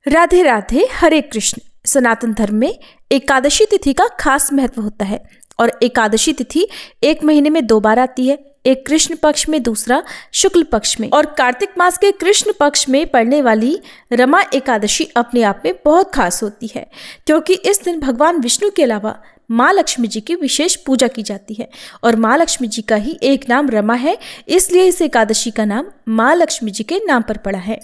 राधे राधे, हरे कृष्ण। सनातन धर्म में एकादशी तिथि का खास महत्व होता है और एकादशी तिथि एक महीने में 2 बार आती है, एक कृष्ण पक्ष में, दूसरा शुक्ल पक्ष में। और कार्तिक मास के कृष्ण पक्ष में पड़ने वाली रमा एकादशी अपने आप में बहुत खास होती है, क्योंकि इस दिन भगवान विष्णु के अलावा माँ लक्ष्मी जी की विशेष पूजा की जाती है और माँ लक्ष्मी जी का ही एक नाम रमा है, इसलिए इस एकादशी का नाम माँ लक्ष्मी जी के नाम पर पड़ा है।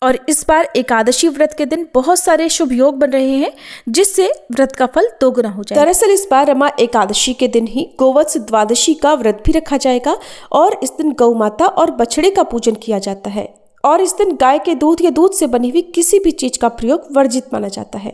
और इस बार एकादशी व्रत के दिन बहुत सारे शुभ योग बन रहे हैं, जिससे व्रत का फल 2 गुना हो जाएगा। दरअसल इस बार रमा एकादशी के दिन ही गोवत्स द्वादशी का व्रत भी रखा जाएगा और इस दिन गौ माता और बछड़े का पूजन किया जाता है और इस दिन गाय के दूध या दूध से बनी हुई किसी भी चीज का प्रयोग वर्जित माना जाता है।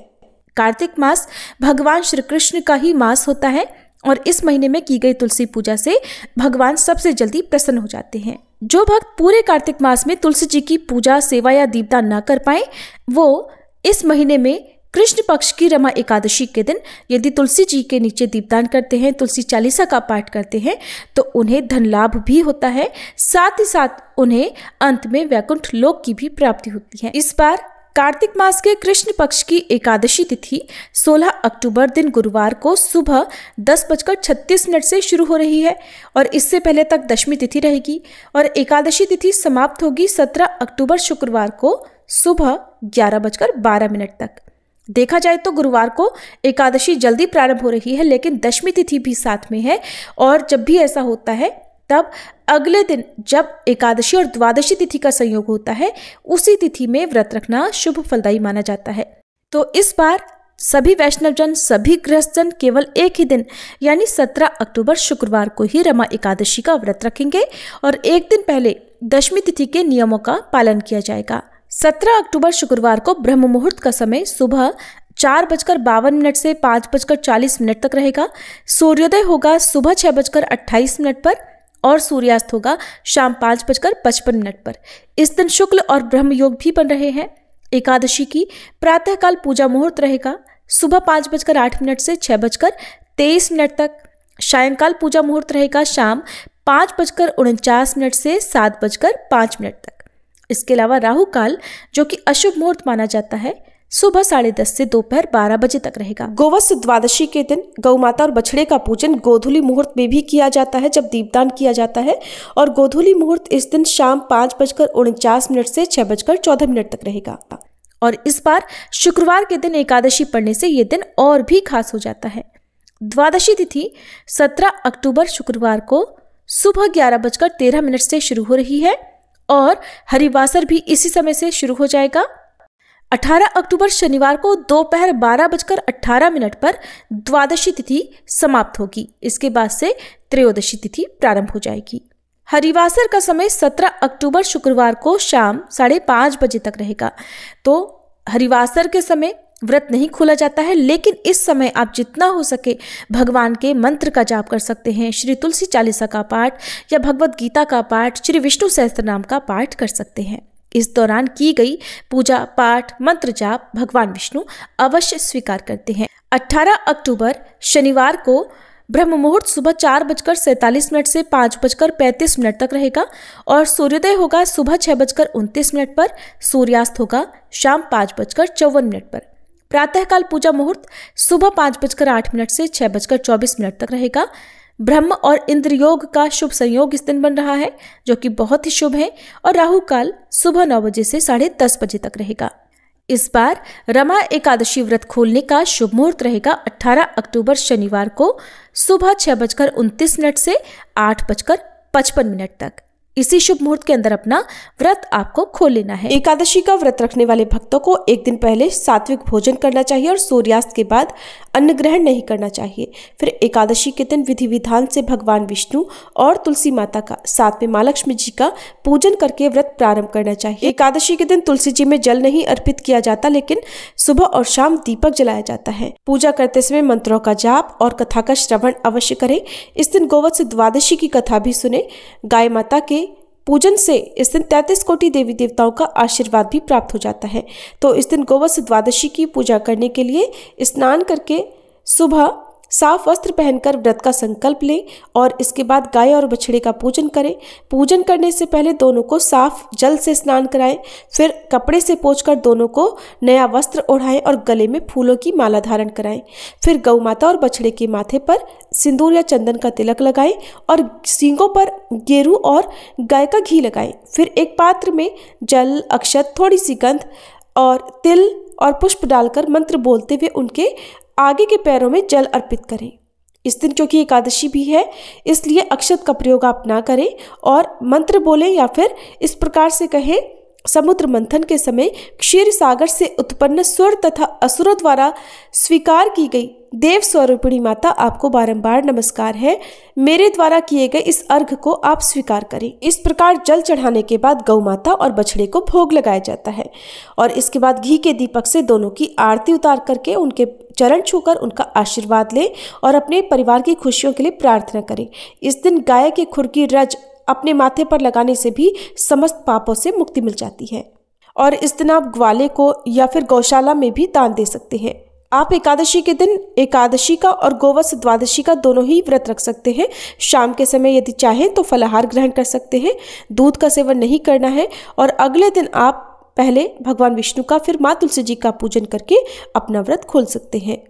कार्तिक मास भगवान श्री कृष्ण का ही मास होता है और इस महीने में की गई तुलसी पूजा से भगवान सबसे जल्दी प्रसन्न हो जाते हैं। जो भक्त पूरे कार्तिक मास में तुलसी जी की पूजा, सेवा या दीपदान न कर पाए, वो इस महीने में कृष्ण पक्ष की रमा एकादशी के दिन यदि तुलसी जी के नीचे दीपदान करते हैं, तुलसी चालीसा का पाठ करते हैं, तो उन्हें धन लाभ भी होता है, साथ ही साथ उन्हें अंत में वैकुंठ लोक की भी प्राप्ति होती है। इस बार कार्तिक मास के कृष्ण पक्ष की एकादशी तिथि 16 अक्टूबर दिन गुरुवार को सुबह 10:36 से शुरू हो रही है और इससे पहले तक दशमी तिथि रहेगी और एकादशी तिथि समाप्त होगी 17 अक्टूबर शुक्रवार को सुबह 11:12 तक। देखा जाए तो गुरुवार को एकादशी जल्दी प्रारंभ हो रही है, लेकिन दशमी तिथि भी साथ में है और जब भी ऐसा होता है तब अगले दिन जब एकादशी और द्वादशी तिथि का संयोग होता है, उसी तिथि में व्रत रखना शुभ फलदायी माना जाता है। तो इस बार सभी वैष्णवजन, सभी गृहस्थजन केवल एक ही दिन यानी 17 अक्टूबर शुक्रवार को ही रमा एकादशी का व्रत रखेंगे और एक दिन पहले दशमी तिथि के नियमों का पालन किया जाएगा। 17 अक्टूबर शुक्रवार को ब्रह्म मुहूर्त का समय सुबह 4:52 से 5:40 तक रहेगा। सूर्योदय होगा सुबह 6:28 पर और सूर्यास्त होगा शाम 5:55 पर। इस दिन शुक्ल और ब्रह्म योग भी बन रहे हैं। एकादशी की प्रातःकाल पूजा मुहूर्त रहेगा सुबह 5:08 से 6:23 तक। सायंकाल पूजा मुहूर्त रहेगा शाम 5:49 से 7:05 तक। इसके अलावा राहु काल, जो कि अशुभ मुहूर्त माना जाता है, सुबह 10:30 से दोपहर 12 बजे तक रहेगा। गोवत्स द्वादशी के दिन गौ माता और बछड़े का पूजन गोधूली मुहूर्त में भी किया जाता है, जब दीपदान किया जाता है और गोधूली मुहूर्त इस दिन शाम 5:49 से 6:14 तक रहेगा। और इस बार शुक्रवार के दिन एकादशी पड़ने से ये दिन और भी खास हो जाता है। द्वादशी तिथि 17 अक्टूबर शुक्रवार को सुबह 11:13 से शुरू हो रही है और हरिवासर भी इसी समय से शुरू हो जाएगा। 18 अक्टूबर शनिवार को दोपहर 12:18 पर द्वादशी तिथि समाप्त होगी। इसके बाद से त्रयोदशी तिथि प्रारंभ हो जाएगी। हरिवासर का समय 17 अक्टूबर शुक्रवार को शाम 5:30 बजे तक रहेगा। तो हरिवासर के समय व्रत नहीं खोला जाता है, लेकिन इस समय आप जितना हो सके भगवान के मंत्र का जाप कर सकते हैं। श्री तुलसी चालीसा का पाठ या भगवत गीता का पाठ, श्री विष्णु सहस्त्रनाम का पाठ कर सकते हैं। इस दौरान की गई पूजा पाठ मंत्र जाप भगवान विष्णु अवश्य स्वीकार करते हैं। 18 अक्टूबर शनिवार को ब्रह्म मुहूर्त सुबह 4:47 से 5:35 तक रहेगा और सूर्योदय होगा सुबह 6:29 पर, सूर्यास्त होगा शाम 5:54 पर। प्रातःकाल पूजा मुहूर्त सुबह 5:08 से 6:24 तक रहेगा। ब्रह्म और इंद्र योग का शुभ संयोग इस दिन बन रहा है, जो कि बहुत ही शुभ है और राहु काल सुबह 9 बजे से 10:30 बजे तक रहेगा। इस बार रमा एकादशी व्रत खोलने का शुभ मुहूर्त रहेगा 18 अक्टूबर शनिवार को सुबह 6:29 से 8:55 तक। इसी शुभ मुहूर्त के अंदर अपना व्रत आपको खोल लेना है। एकादशी का व्रत रखने वाले भक्तों को एक दिन पहले सात्विक भोजन करना चाहिए और सूर्यास्त के बाद अन्न ग्रहण नहीं करना चाहिए। फिर एकादशी के दिन विधि विधान से भगवान विष्णु और तुलसी माता का, साथ में माँ लक्ष्मी जी का पूजन करके व्रत प्रारंभ करना चाहिए। एकादशी के दिन तुलसी जी में जल नहीं अर्पित किया जाता, लेकिन सुबह और शाम दीपक जलाया जाता है। पूजा करते समय मंत्रों का जाप और कथा का श्रवण अवश्य करें। इस दिन गोवत्स द्वादशी की कथा भी सुने। गाय माता के पूजन से इस दिन 33 कोटि देवी देवताओं का आशीर्वाद भी प्राप्त हो जाता है। तो इस दिन गोवत्स द्वादशी की पूजा करने के लिए स्नान करके सुबह साफ वस्त्र पहनकर व्रत का संकल्प लें और इसके बाद गाय और बछड़े का पूजन करें। पूजन करने से पहले दोनों को साफ जल से स्नान कराएं, फिर कपड़े से पोंछकर दोनों को नया वस्त्र ओढ़ाएं और गले में फूलों की माला धारण कराएं। फिर गौ माता और बछड़े के माथे पर सिंदूर या चंदन का तिलक लगाएं और सींगों पर गेरू और गाय का घी लगाएं। फिर एक पात्र में जल, अक्षत, थोड़ी सी गंध और तिल और पुष्प डालकर मंत्र बोलते हुए उनके आगे के पैरों में जल अर्पित करें। इस दिन क्योंकि एकादशी भी है, इसलिए अक्षत का प्रयोग आप ना करें और मंत्र बोलें या फिर इस प्रकार से कहें, समुद्र मंथन के समय क्षीर सागर से उत्पन्न सुर तथा असुरों द्वारा स्वीकार की गई देव स्वरूपिणी माता, आपको बारंबार नमस्कार है। मेरे द्वारा किए गए इस अर्घ को आप स्वीकार करें। इस प्रकार जल चढ़ाने के बाद गौ माता और बछड़े को भोग लगाया जाता है और इसके बाद घी के दीपक से दोनों की आरती उतार करके उनके चरण छूकर उनका आशीर्वाद लें और अपने परिवार की खुशियों के लिए प्रार्थना करें। इस दिन गाय के खुर की रज अपने माथे पर लगाने से भी समस्त पापों से मुक्ति मिल जाती है और इस दिन आप ग्वाले को या फिर गौशाला में भी दान दे सकते हैं। आप एकादशी के दिन एकादशी का और गोवत्स द्वादशी का दोनों ही व्रत रख सकते हैं। शाम के समय यदि चाहें तो फलाहार ग्रहण कर सकते हैं, दूध का सेवन नहीं करना है और अगले दिन आप पहले भगवान विष्णु का फिर माँ तुलसी जी का पूजन करके अपना व्रत खोल सकते हैं।